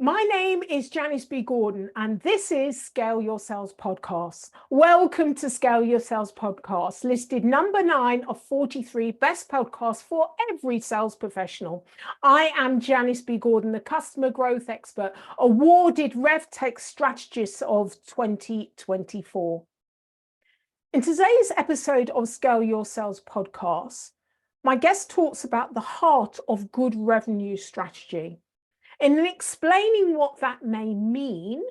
My name is Janice B. Gordon, and this is Scale Your Sales Podcast. Welcome to Scale Your Sales Podcast, listed number 9 of 43 best podcasts for every sales professional. I am Janice B. Gordon, the customer growth expert, awarded RevTech strategist of 2024. In today's episode of Scale Your Sales Podcast, my guest talks about the heart of good revenue strategy. In explaining what that may mean,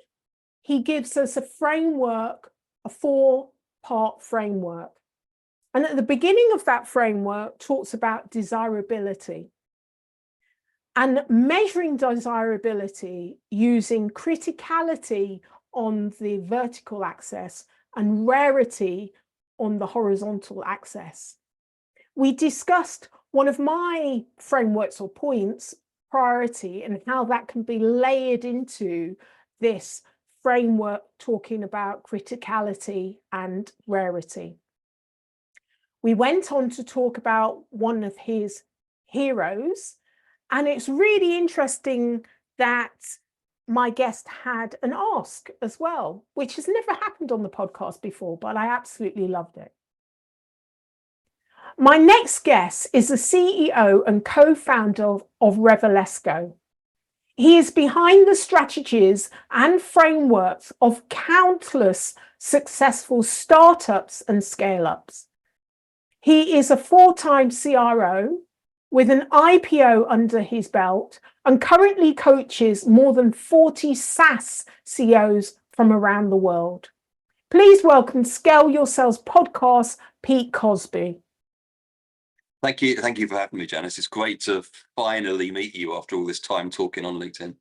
he gives us a framework, a 4-part framework. And at the beginning of that framework talks about desirability and measuring desirability using criticality on the vertical axis and rarity on the horizontal axis. We discussed one of my frameworks or points, priority, and how that can be layered into this framework talking about criticality and rarity. We went on to talk about one of his heroes, and it's really interesting that my guest had an ask as well, which has never happened on the podcast before, but I absolutely loved it. My next guest is the CEO and co-founder of Revelesco. He is behind the strategies and frameworks of countless successful startups and scale-ups. He is a 4-time CRO with an IPO under his belt and currently coaches more than 40 SaaS CEOs from around the world. Please welcome Scale Your Sales Podcast, Pete Crosby. Thank you for having me, Janice. It's great to finally meet you after all this time talking on LinkedIn.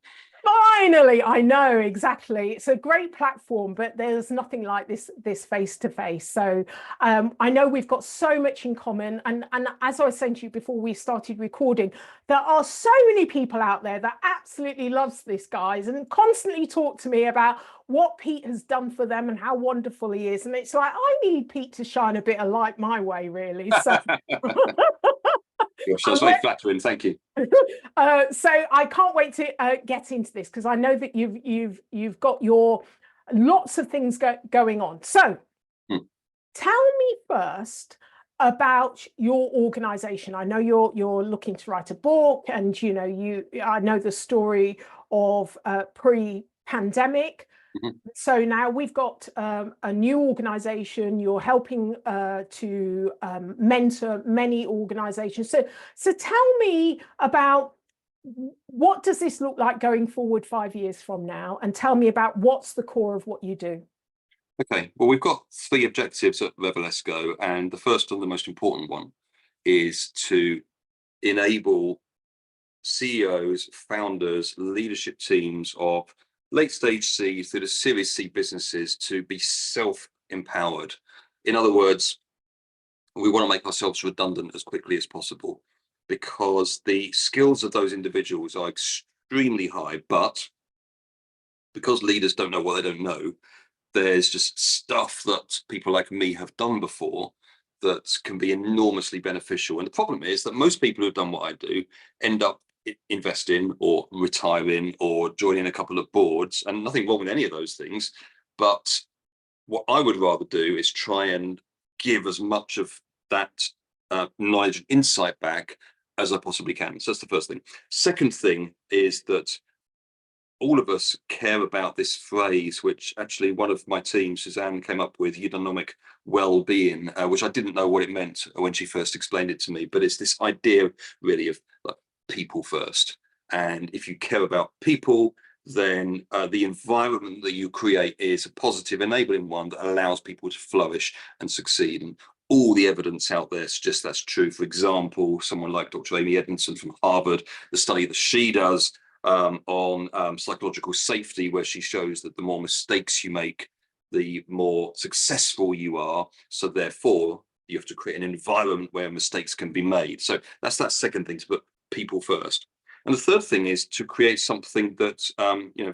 Finally, I know, exactly. It's a great platform, but there's nothing like this face-to-face. So I know we've got so much in common. And as I was saying to you before we started recording, there are so many people out there that absolutely loves this guy and constantly talk to me about what Pete has done for them and how wonderful he is. And it's like, I need Pete to shine a bit of light my way, really. So Gosh, that's very flattering. Thank you. So I can't wait to get into this because I know that you've got your lots of things going on. So tell me first about your organization. I know you're looking to write a book, and I know the story of pre-pandemic. So now we've got a new organization. You're helping to mentor many organizations. So tell me about what does this look like going forward 5 years from now, and tell me about what's the core of what you do. Okay, well, we've got 3 objectives at Revelesco, and the first and the most important one is to enable CEOs, founders, leadership teams of late stage C through the Series C businesses to be self-empowered. In other words, we want to make ourselves redundant as quickly as possible because the skills of those individuals are extremely high, but because leaders don't know what they don't know, there's just stuff that people like me have done before that can be enormously beneficial. And the problem is that most people who've done what I do end up investing or retiring or joining a couple of boards, and nothing wrong with any of those things. But what I would rather do is try and give as much of that knowledge and insight back as I possibly can. So that's the first thing. Second thing is that all of us care about this phrase, which actually one of my team, Suzanne, came up with, eudaimonia well-being, which I didn't know what it meant when she first explained it to me. But it's this idea really of like, people first. And if you care about people, then the environment that you create is a positive, enabling one that allows people to flourish and succeed. And all the evidence out there suggests that's true. For example, someone like Dr. Amy Edmondson from Harvard, the study that she does on psychological safety, where she shows that the more mistakes you make, the more successful you are. So therefore, you have to create an environment where mistakes can be made. So that's that second thing, to put people first. And the third thing is to create something that,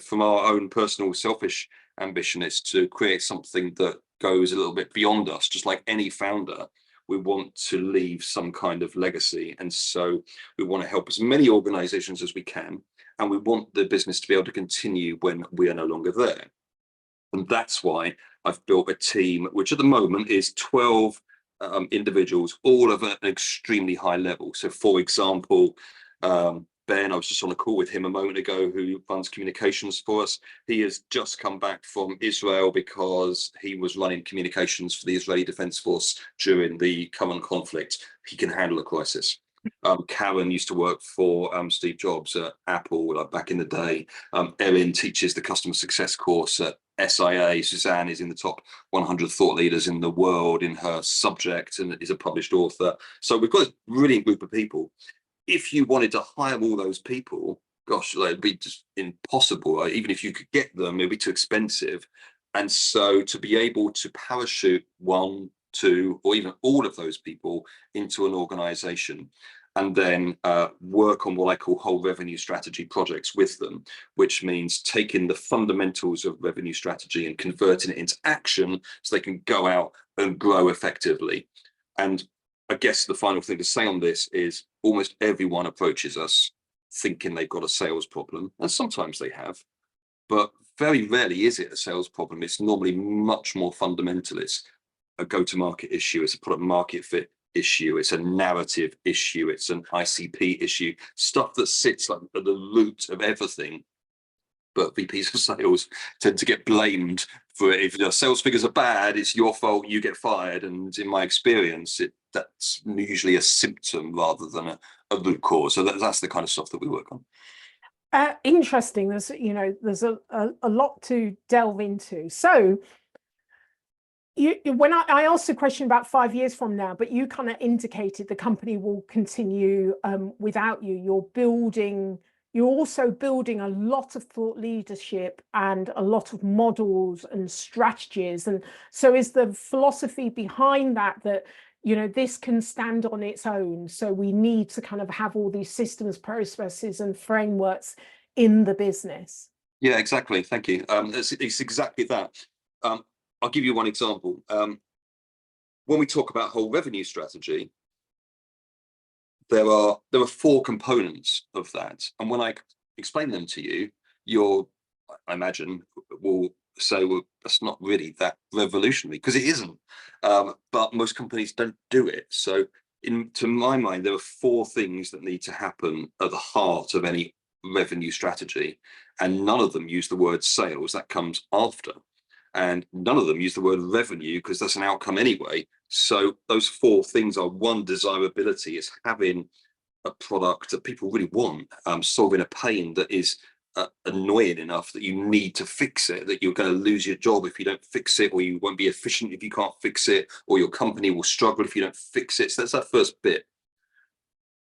from our own personal selfish ambition, is to create something that goes a little bit beyond us. Just like any founder, we want to leave some kind of legacy. And so we want to help as many organizations as we can and we want the business to be able to continue when we are no longer there. And that's why I've built a team, which at the moment is 12 individuals, all of an extremely high level. So for example, Ben, I was just on a call with him a moment ago, who runs communications for us. He has just come back from Israel because he was running communications for the Israeli Defense Force during the current conflict. He can handle a crisis. Karen used to work for Steve Jobs at Apple, like back in the day. Erin teaches the customer success course at SIA. Suzanne is in the top 100 thought leaders in the world in her subject and is a published author. So we've got a brilliant group of people. If you wanted to hire all those people, gosh, like, it'd be just impossible. Like, even if you could get them, it'd be too expensive. And so to be able to parachute one, two, or even all of those people into an organization and then work on what I call whole revenue strategy projects with them, which means taking the fundamentals of revenue strategy and converting it into action so they can go out and grow effectively. And I guess the final thing to say on this is almost everyone approaches us thinking they've got a sales problem, and sometimes they have, but very rarely is it a sales problem. It's normally much more fundamental. It's a go-to-market issue, it's a product market fit issue, it's a narrative issue, it's an ICP issue, stuff that sits like at the root of everything. But VPs of sales tend to get blamed for it. If your sales figures are bad, it's your fault, you get fired. And in my experience, that's usually a symptom rather than a root cause. So that's the kind of stuff that we work on. Interesting. There's a lot to delve into. So when I asked a question about 5 years from now, but you kind of indicated the company will continue without you. You're also building a lot of thought leadership and a lot of models and strategies. And so is the philosophy behind that this can stand on its own? So we need to kind of have all these systems, processes, and frameworks in the business. Yeah, exactly. Thank you. It's exactly that. I'll give you one example. When we talk about whole revenue strategy, there are 4 components of that, and when I explain them to you, I imagine, will say, well, that's not really that revolutionary, because it isn't. But most companies don't do it. So to my mind, there are 4 things that need to happen at the heart of any revenue strategy, and none of them use the word sales. That comes after. And none of them use the word revenue, because that's an outcome anyway. So those 4 things are: 1, desirability, is having a product that people really want, solving a pain that is annoying enough that you need to fix it, that you're going to lose your job if you don't fix it, or you won't be efficient if you can't fix it, or your company will struggle if you don't fix it. So that's that first bit.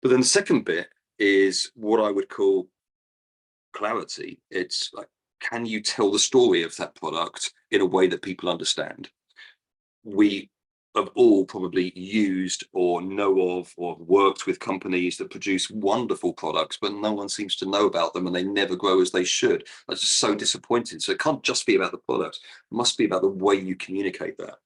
But then the second bit is what I would call clarity. It's like, can you tell the story of that product in a way that people understand? We have all probably used or know of or worked with companies that produce wonderful products, but no one seems to know about them, and they never grow as they should. That's just so disappointing. So it can't just be about the product. It must be about the way you communicate that.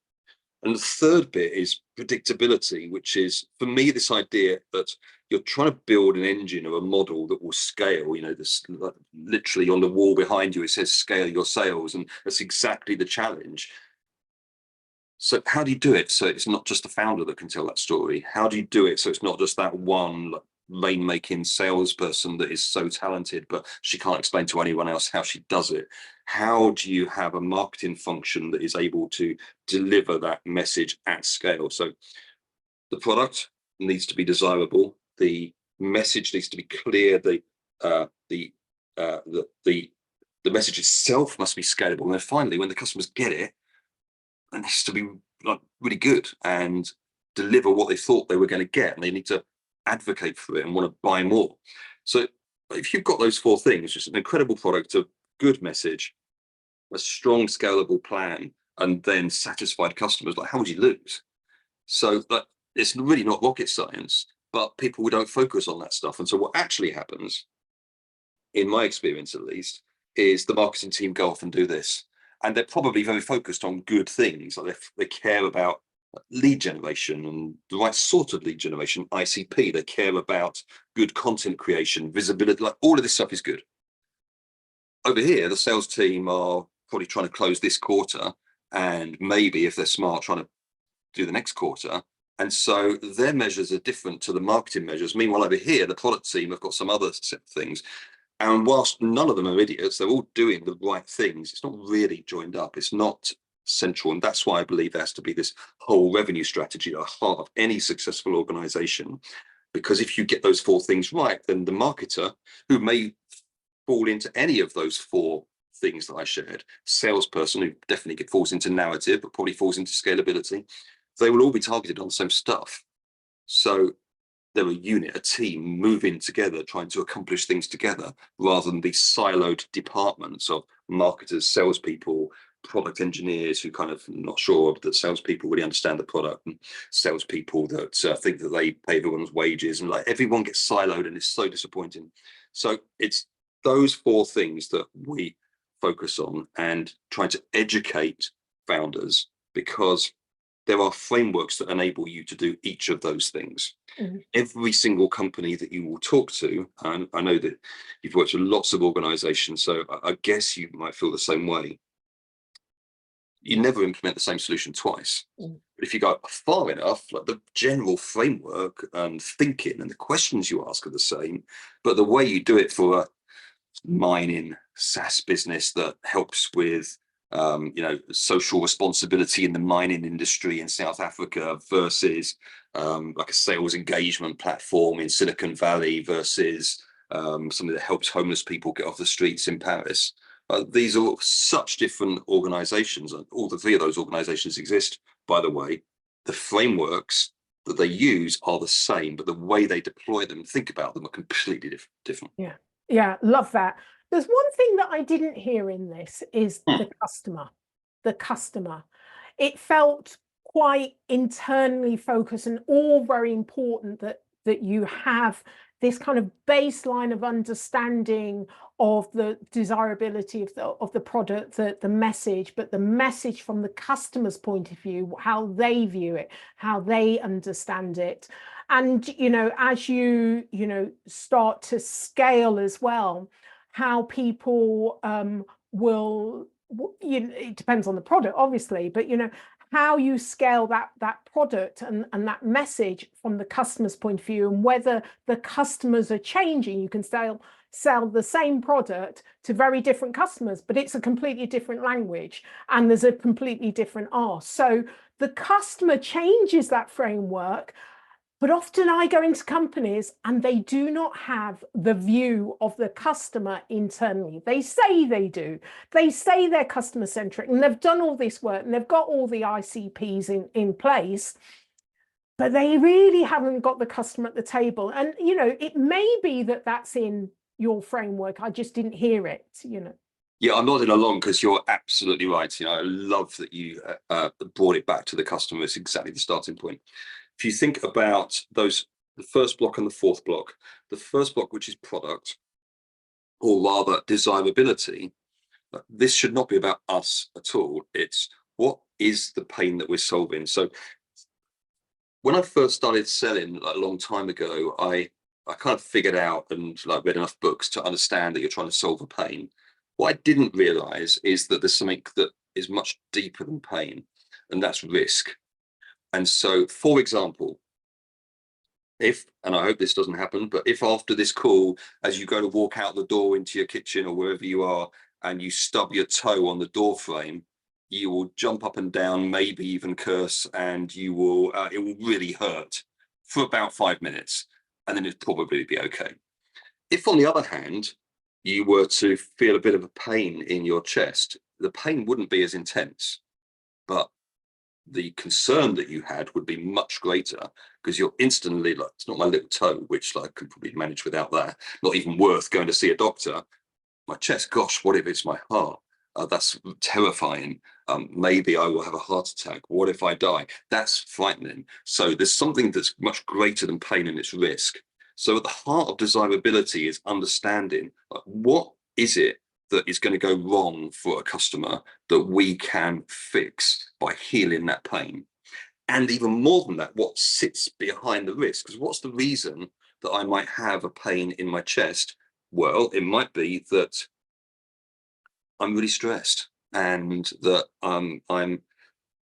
And the third bit is predictability, which is, for me, this idea that you're trying to build an engine or a model that will scale. This literally on the wall behind you, it says scale your sales, and that's exactly the challenge. So how do you do it so it's not just the founder that can tell that story? How do you do it so it's not just that one rainmaking salesperson that is so talented, but she can't explain to anyone else how she does it? How do you have a marketing function that is able to deliver that message at scale? So the product needs to be desirable. The message needs to be clear. The message itself must be scalable. And then finally, when the customers get it, it needs to be like really good and deliver what they thought they were going to get. And they need to advocate for it and want to buy more. So if you've got those 4 things, just an incredible product, a good message, a strong scalable plan, and then satisfied customers, like, how would you lose? So it's really not rocket science, but people don't focus on that stuff. And so what actually happens, in my experience at least, is the marketing team go off and do this. And they're probably very focused on good things. Like they care about lead generation and the right sort of lead generation, ICP. They care about good content creation, visibility, like all of this stuff is good. over here, the sales team are probably trying to close this quarter, and maybe if they're smart, trying to do the next quarter. And so their measures are different to the marketing measures. Meanwhile, over here, the product team have got some other set of things. And whilst none of them are idiots, they're all doing the right things. It's not really joined up. It's not central. And that's why I believe there has to be this whole revenue strategy at the heart of any successful organization. Because if you get those four things right, then the marketer, who may fall into any of those four things that I shared, salesperson who definitely falls into narrative, but probably falls into scalability, they will all be targeted on the same stuff. So they're a unit, a team moving together, trying to accomplish things together, rather than these siloed departments of marketers, salespeople, product engineers who kind of not sure that salespeople really understand the product, and salespeople that think that they pay everyone's wages, and like everyone gets siloed, and it's so disappointing. So it's those four things that we focus on and trying to educate founders, because there are frameworks that enable you to do each of those things. Every single company that you will talk to, and I know that you've worked with lots of organizations, so I guess you might feel the same way. You never implement the same solution twice. But if you go far enough, like the general framework and thinking and the questions you ask are the same, but the way you do it for a mining SaaS business that helps with social responsibility in the mining industry in South Africa versus like a sales engagement platform in Silicon Valley versus something that helps homeless people get off the streets in Paris. These are such different organizations, and all the three of those organizations exist, by the way. The frameworks that they use are the same, but the way they deploy them, think about them, are completely different. Yeah, love that. There's one thing that I didn't hear in this is the customer. The customer. It felt quite internally focused and all very important that you have this kind of baseline of understanding of the desirability of the product, the message, but the message from the customer's point of view, how they view it, how they understand it. And, as you start to scale as well, how people will, it depends on the product, obviously, but, how you scale that product and that message from the customer's point of view, and whether the customers are changing. You can sell the same product to very different customers, but it's a completely different language and there's a completely different ask. So the customer changes that framework. But often I go into companies and they do not have the view of the customer internally. They say they do. They say they're customer-centric and they've done all this work and they've got all the ICPs in place, but they really haven't got the customer at the table. And, it may be that that's in your framework. I just didn't hear it, Yeah, I'm nodding along because you're absolutely right. I love that you brought it back to the customer. It's exactly the starting point. If you think about the first block and the fourth block, the first block, which is product, or rather desirability, this should not be about us at all. It's what is the pain that we're solving. So when I first started selling a long time ago, I kind of figured out and read enough books to understand that you're trying to solve a pain. What I didn't realize is that there's something that is much deeper than pain, and that's risk. And so, for example, and I hope this doesn't happen, but if after this call, as you go to walk out the door into your kitchen or wherever you are, and you stub your toe on the door frame, you will jump up and down, maybe even curse, and it will really hurt for about 5 minutes, and then it'll probably be okay. If, on the other hand, you were to feel a bit of a pain in your chest, the pain wouldn't be as intense, but the concern that you had would be much greater, because you're instantly like, it's not my little toe, which I could probably manage without that, not even worth going to see a doctor. My chest, gosh, what if it's my heart? That's terrifying. Maybe I will have a heart attack. What if I die? That's frightening. So there's something that's much greater than pain and its risk. So at the heart of desirability is understanding what is it that is going to go wrong for a customer that we can fix by healing that pain. And even more than that, what sits behind the risk? Because what's the reason that I might have a pain in my chest? Well, it might be that I'm really stressed and that I'm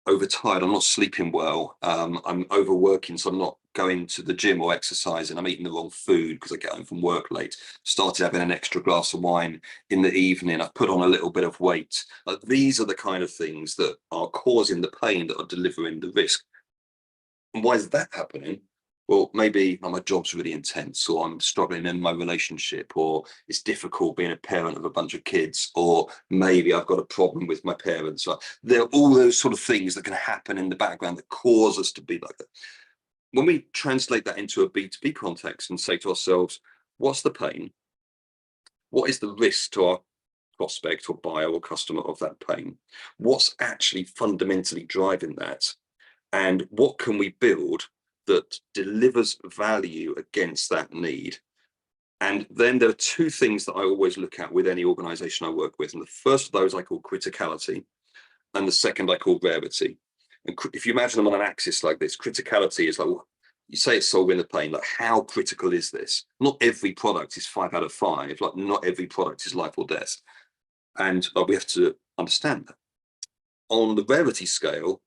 overtired, I'm not sleeping well, I'm overworking, so I'm not going to the gym or exercising, I'm eating the wrong food because I get home from work late, started having an extra glass of wine in the evening, I've put on a little bit of weight. These are the kind of things that are causing the pain, that are delivering the risk. And why is that happening? Well, maybe my job's really intense, or I'm struggling in my relationship, or it's difficult being a parent of a bunch of kids, or maybe I've got a problem with my parents. There are all those sort of things that can happen in the background that cause us to be like that. When we translate that into a B2B context and say to ourselves, what's the pain? What is the risk to our prospect or buyer or customer of that pain? What's actually fundamentally driving that? And what can we build that delivers value against that need? And then there are two things that I always look at with any organization I work with. And the first of those I call criticality, and the second I call rarity. And if you imagine them on an axis like this, criticality is like, well, you say it's solving the pain, like how critical is this? Not every product is 5 out of 5, like not every product is life or death. And we have to understand that. On the rarity scale,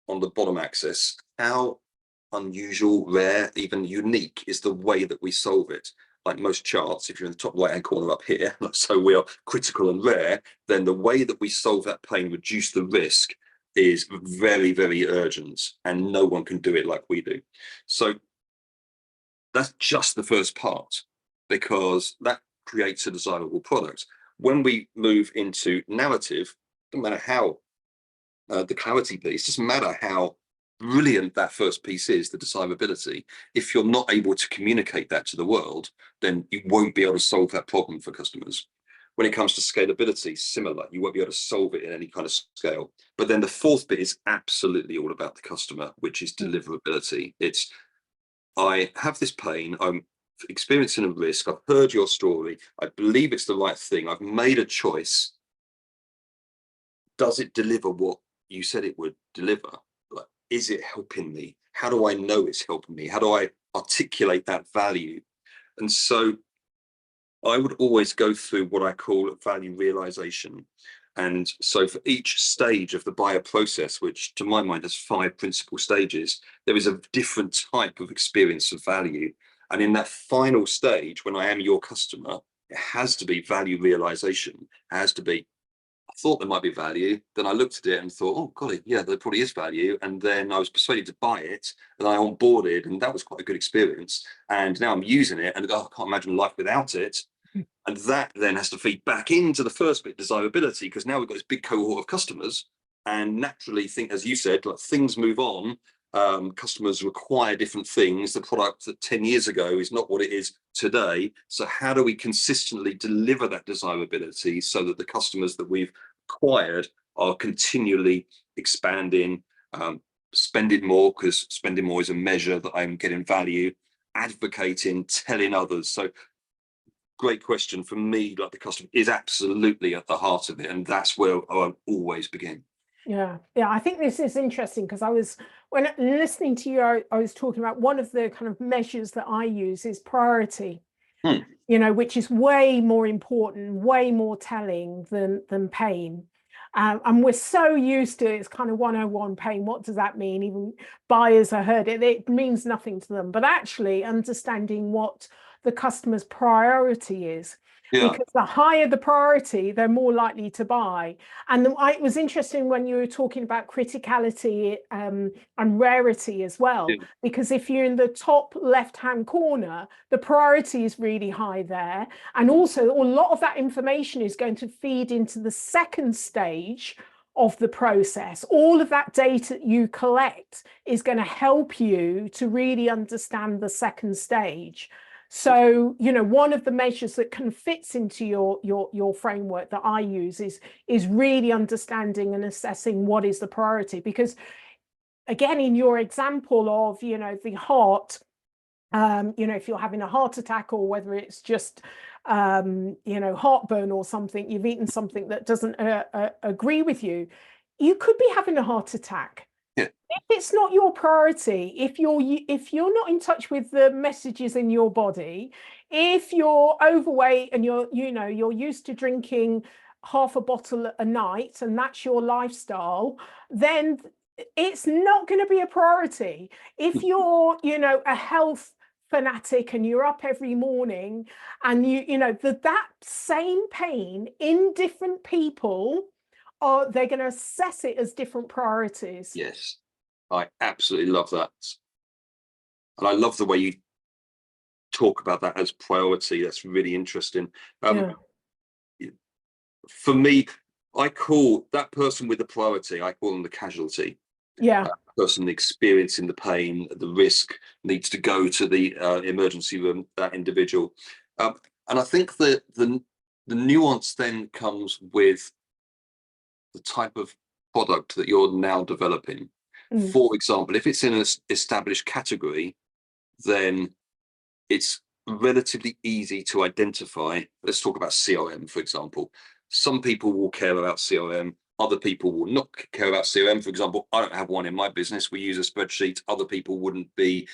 on the bottom axis, how unusual, rare, even unique is the way that we solve it. Like most charts, if you're in the top right hand corner up here, so we are critical and rare, then the way that we solve that pain, reduce the risk, is very, very urgent, and no one can do it like we do. So that's just the first part, because that creates a desirable product. When we move into narrative, no matter how the clarity piece, doesn't matter how brilliant that first piece is, the desirability, if you're not able to communicate that to the world, then you won't be able to solve that problem for customers. When it comes to scalability, similar, you won't be able to solve it in any kind of scale. But then the fourth bit is absolutely all about the customer, which is deliverability. It's, I have this pain, I'm experiencing a risk, I've heard your story, I believe it's the right thing, I've made a choice. Does it deliver what you said it would deliver? Like, is it helping me? How do I know it's helping me? How do I articulate that value? And so I would always go through what I call value realization. And so for each stage of the buyer process, which to my mind has 5 principal stages, there is a different type of experience of value. And in that final stage, when I am your customer, it has to be value realization. It has to be, I thought there might be value. Then I looked at it and thought, oh, golly, yeah, there probably is value. And then I was persuaded to buy it, and I onboarded, and that was quite a good experience. And now I'm using it, and I can't imagine life without it. And that then has to feed back into the first bit, desirability, because now we've got this big cohort of customers, and naturally, think, as you said, like things move on. Customers require different things. The product that 10 years ago is not what it is today. So how do we consistently deliver that desirability so that the customers that we've acquired are continually expanding, spending more, because spending more is a measure that I'm getting value, advocating, telling others. So great question. For me, like the customer is absolutely at the heart of it, and that's where I always begin. Yeah, I think this is interesting, because when listening to you, I was talking about one of the kind of measures that I use is priority, which is way more important, way more telling than pain. And we're so used to it's kind of 101 pain. What does that mean? Even buyers, I heard it, it means nothing to them. But actually understanding what the customer's priority is. Yeah. Because the higher the priority, they're more likely to buy. And it was interesting when you were talking about criticality and rarity as well, yeah. Because if you're in the top left-hand corner, the priority is really high there. And also a lot of that information is going to feed into the second stage of the process. All of that data you collect is going to help you to really understand the second stage. So, one of the measures that can fits into your framework that I use is really understanding and assessing what is the priority. Because again, in your example of, the heart, if you're having a heart attack, or whether it's just, heartburn or something, you've eaten something that doesn't agree with you, you could be having a heart attack. Yeah. If it's not your priority, if you're not in touch with the messages in your body, if you're overweight and you're used to drinking half a bottle a night and that's your lifestyle, then it's not going to be a priority. If you're, a health fanatic and you're up every morning and that same pain in different people, they're going to assess it as different priorities. Yes, I absolutely love that. And I love the way you talk about that as priority. That's really interesting. For me, I call that person with the priority, I call them the casualty. Yeah. Person experiencing the pain, the risk, needs to go to the emergency room, that individual. And I think that the nuance then comes with the type of product that you're now developing. For example, if it's in an established category, then it's relatively easy to identify. Let's talk about CRM, for example. Some people will care about CRM, other people will not care about CRM. For example, I don't have one in my business. We use a spreadsheet. Other people wouldn't be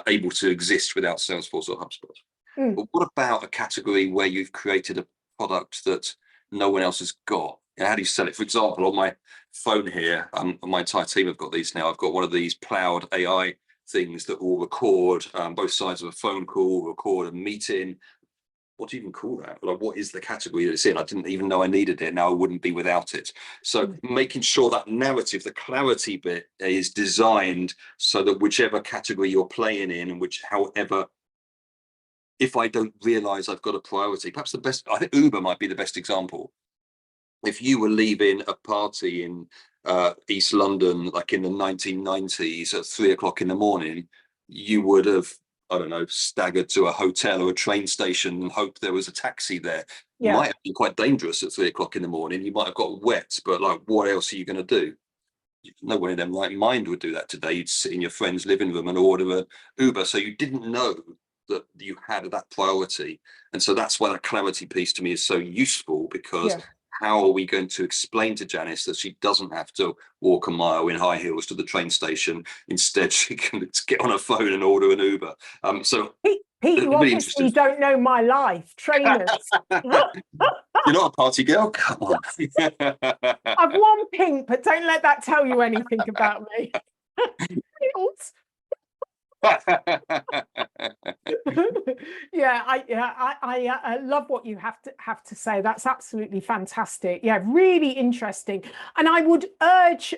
able to exist without Salesforce or HubSpot. But what about a category where you've created a product that no one else has got? How do you sell it? For example, on my phone here, my entire team have got these now. I've got one of these cloud AI things that will record both sides of a phone call, record a meeting. What do you even call that? Like, what is the category that it's in? I didn't even know I needed it. Now I wouldn't be without it. So making sure that narrative, the clarity bit, is designed so that whichever category you're playing in, and however, if I don't realize I've got a priority, perhaps I think Uber might be the best example. If you were leaving a party in East London, like in the 1990s at 3 o'clock in the morning, you would have, I don't know, staggered to a hotel or a train station and hoped there was a taxi there. Yeah. Might have been quite dangerous at 3 o'clock in the morning. You might have got wet, but like, what else are you going to do? No one in their right mind would do that today. You'd sit in your friend's living room and order an Uber. So you didn't know that you had that priority. And so that's why that clarity piece to me is so useful, because how are we going to explain to Janice that she doesn't have to walk a mile in high heels to the train station? Instead, she can get on her phone and order an Uber. So Pete, you obviously don't know my life. Trainers. You're not a party girl? Come on. I've worn pink, but don't let that tell you anything about me. I love what you have to say. That's absolutely fantastic. Yeah, really interesting. And I would urge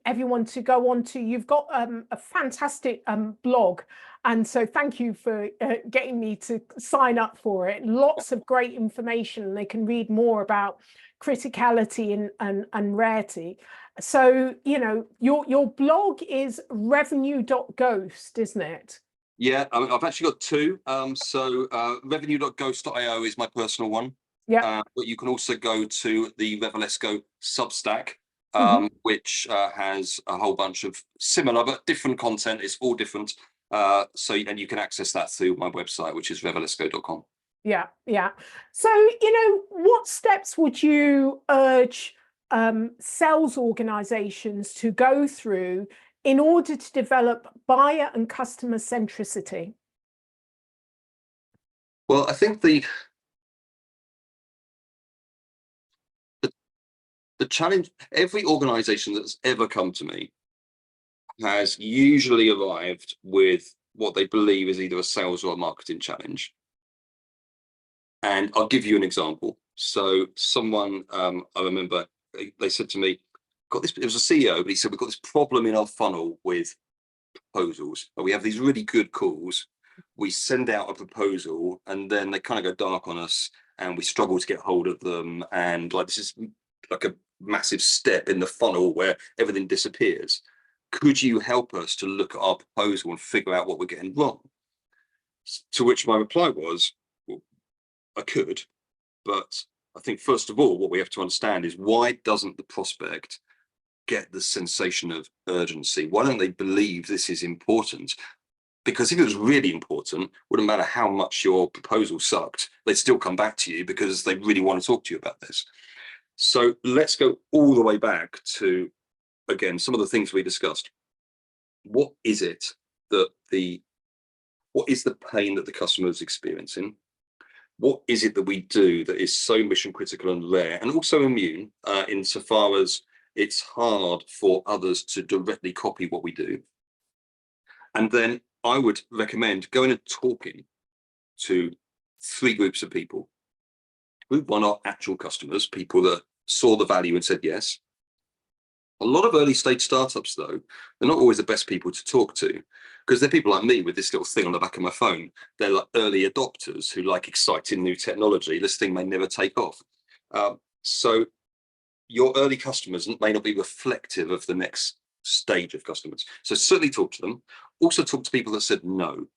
everyone to go on to, you've got a fantastic blog. And so thank you for getting me to sign up for it. Lots of great information. They can read more about criticality and rarity. So, your blog is revenue.ghost, isn't it? Yeah, I've actually got two. Revenue.ghost.io is my personal one. Yeah. But you can also go to the Revelesco Substack, which has a whole bunch of similar but different content. It's all different. And you can access that through my website, which is revelesco.com. Yeah. So, what steps would you urge sales organizations to go through in order to develop buyer and customer centricity? Well, I think the challenge, every organization that's ever come to me has usually arrived with what they believe is either a sales or a marketing challenge. And I'll give you an example. So someone, I remember, they said to me, it was a CEO, but he said, we've got this problem in our funnel with proposals. We have these really good calls. We send out a proposal and then they kind of go dark on us and we struggle to get hold of them. And like, this is like a massive step in the funnel where everything disappears. Could you help us to look at our proposal and figure out what we're getting wrong? To which my reply was, well, I could, but I think first of all, what we have to understand is, why doesn't the prospect get the sensation of urgency? Why don't they believe this is important? Because if it was really important, wouldn't matter how much your proposal sucked, they'd still come back to you because they really want to talk to you about this. So let's go all the way back to, again, some of the things we discussed. What is it that what is the pain that the customer is experiencing? what is it that we do that is so mission critical and rare and also immune insofar as it's hard for others to directly copy what we do. And then I would recommend going and talking to 3 groups of people. Group 1 are actual customers, people that saw the value and said yes. A lot of early stage startups, though, they're not always the best people to talk to, because they're people like me with this little thing on the back of my phone. They're like early adopters who like exciting new technology. This thing may never take off. So your early customers may not be reflective of the next stage of customers. So certainly talk to them. Also talk to people that said no.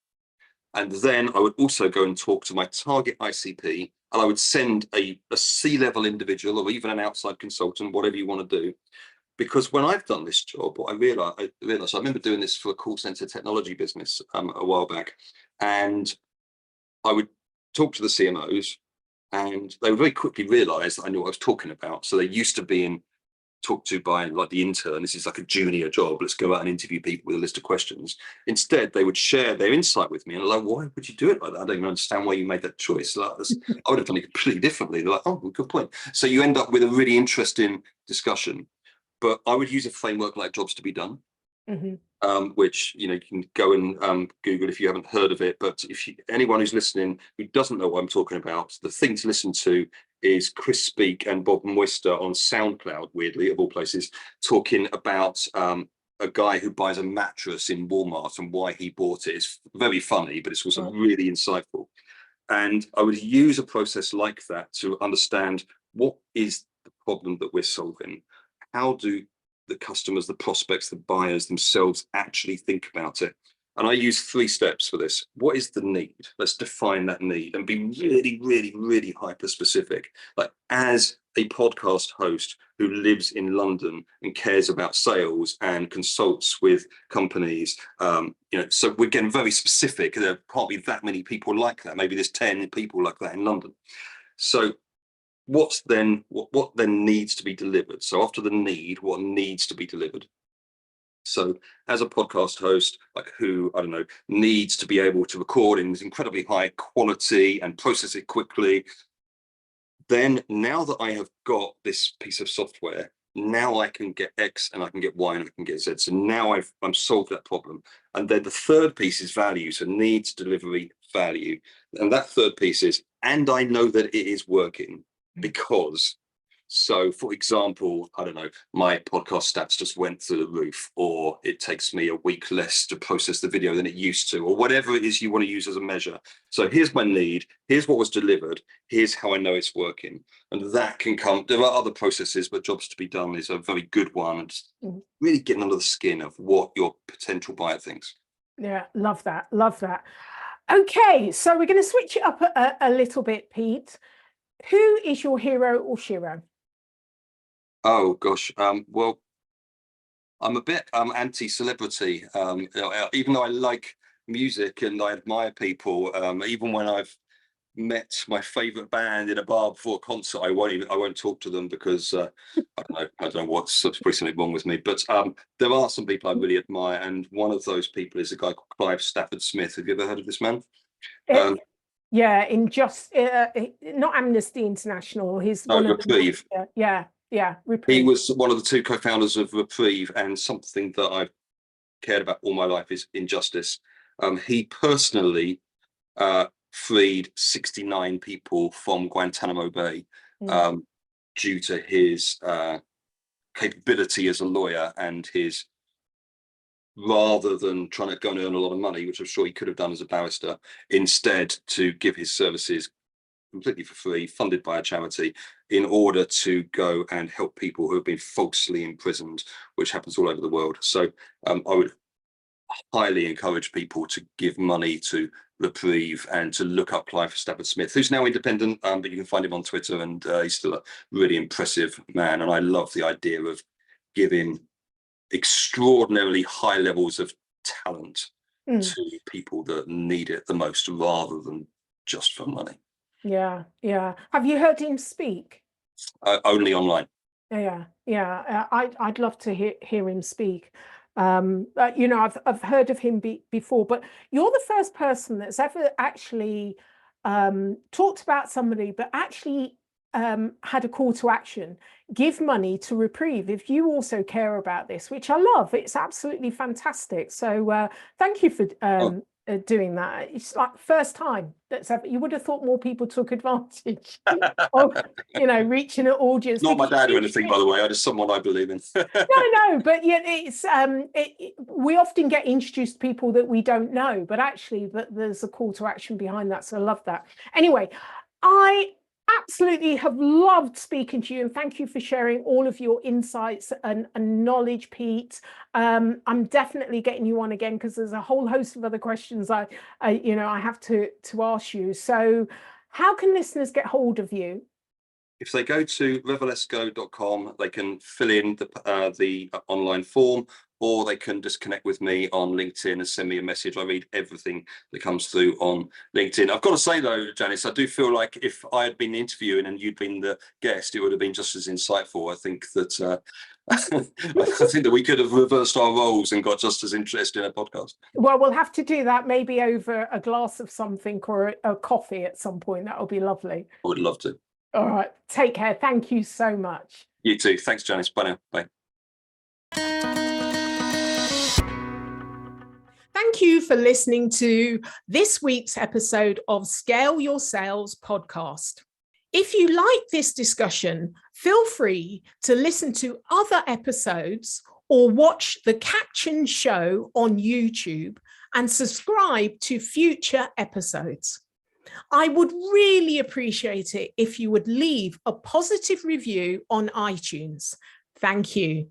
And then I would also go and talk to my target ICP, and I would send a C-level individual or even an outside consultant, whatever you want to do. Because when I've done this job, what I realized, I remember doing this for a call center technology business a while back, and I would talk to the CMOs, and they would very quickly realize that I knew what I was talking about. So they used to being talked to by like the intern. This is like a junior job. Let's go out and interview people with a list of questions. Instead, they would share their insight with me, and I'm like, why would you do it like that? I don't even understand why you made that choice. Like, I would have done it completely differently. They're like, oh, good point. So you end up with a really interesting discussion. But I would use a framework like Jobs to Be Done, which you can go and Google if you haven't heard of it. But if anyone who's listening who doesn't know what I'm talking about, the thing to listen to is Chris Speak and Bob Moister on SoundCloud, weirdly, of all places, talking about a guy who buys a mattress in Walmart and why he bought it. It's very funny, but it's also really insightful. And I would use a process like that to understand what is the problem that we're solving. How do the customers, the prospects, the buyers themselves actually think about it? And I use 3 steps for this. What is the need? Let's define that need and be really, really, really hyper specific. Like, as a podcast host who lives in London and cares about sales and consults with companies, so we're getting very specific. There can't be that many people like that. Maybe there's 10 people like that in London. So what then needs to be delivered? So after the need, what needs to be delivered? So as a podcast host, like who, I don't know, needs to be able to record in incredibly high quality and process it quickly, then now that I have got this piece of software, now I can get X and I can get Y and I can get Z. So now I'm solved that problem. And then the third piece is value. So needs, delivery, value. And that third piece is, and I know that it is working. Because, so for example, I don't know, my podcast stats just went through the roof, or it takes me a week less to process the video than it used to, or whatever it is you want to use as a measure. So here's my need, here's what was delivered, here's how I know it's working. And that can come, there are other processes, but Jobs to Be Done is a very good one. And really getting under the skin of what your potential buyer thinks. Yeah, love that. Love that. Okay, so we're going to switch it up a little bit, Pete. Who is your hero or shiro? Oh gosh, well, I'm a bit anti-celebrity, even though I like music and I admire people. Even when I've met my favorite band in a bar before a concert, I won't talk to them because I don't know what's probably something wrong with me. But there are some people I really admire, and one of those people is a guy called Clive Stafford Smith. Have you ever heard of this man? Yeah, in just not Amnesty International. He's one of Reprieve. Reprieve. He was one of the 2 co-founders of Reprieve, and something that I've cared about all my life is injustice. He personally freed 69 people from Guantanamo Bay due to his capability as a lawyer and his, rather than trying to go and earn a lot of money, which I'm sure he could have done as a barrister, instead to give his services completely for free, funded by a charity, in order to go and help people who have been falsely imprisoned, which happens all over the world. So I would highly encourage people to give money to Reprieve and to look up Clive Stafford Smith, who's now independent, but you can find him on Twitter, and he's still a really impressive man. And I love the idea of giving extraordinarily high levels of talent to people that need it the most, rather than just for money. Yeah. Have you heard him speak? Only online. Yeah. I'd love to hear him speak. I've heard of him before, but you're the first person that's ever actually talked about somebody, but actually had a call to action. Give money to Reprieve if you also care about this, which I love. It's absolutely fantastic. So thank you for doing that. It's like first time that's ever. You would have thought more people took advantage of, reaching an audience. Not my dad or anything, by the way. I just someone I believe in. No, but yeah, it's we often get introduced to people that we don't know, but actually there's a call to action behind that. So I love that. Anyway, I absolutely have loved speaking to you, and thank you for sharing all of your insights and knowledge, Pete. I'm definitely getting you on again because there's a whole host of other questions I have to ask you. So how can listeners get hold of you? If they go to revelesco.com, they can fill in the online form, or they can just connect with me on LinkedIn and send me a message. I read everything that comes through on LinkedIn. I've got to say though, Janice, I do feel like if I had been interviewing and you'd been the guest, it would have been just as insightful. I think that I think that we could have reversed our roles and got just as interested in a podcast. Well, we'll have to do that maybe over a glass of something or a coffee at some point. That would be lovely. I would love to. All right. Take care. Thank you so much. You too. Thanks, Janice. Bye now. Bye. Thank you for listening to this week's episode of Scale Your Sales podcast. If you like this discussion, feel free to listen to other episodes or watch the captioned show on YouTube and subscribe to future episodes. I would really appreciate it if you would leave a positive review on iTunes. Thank you.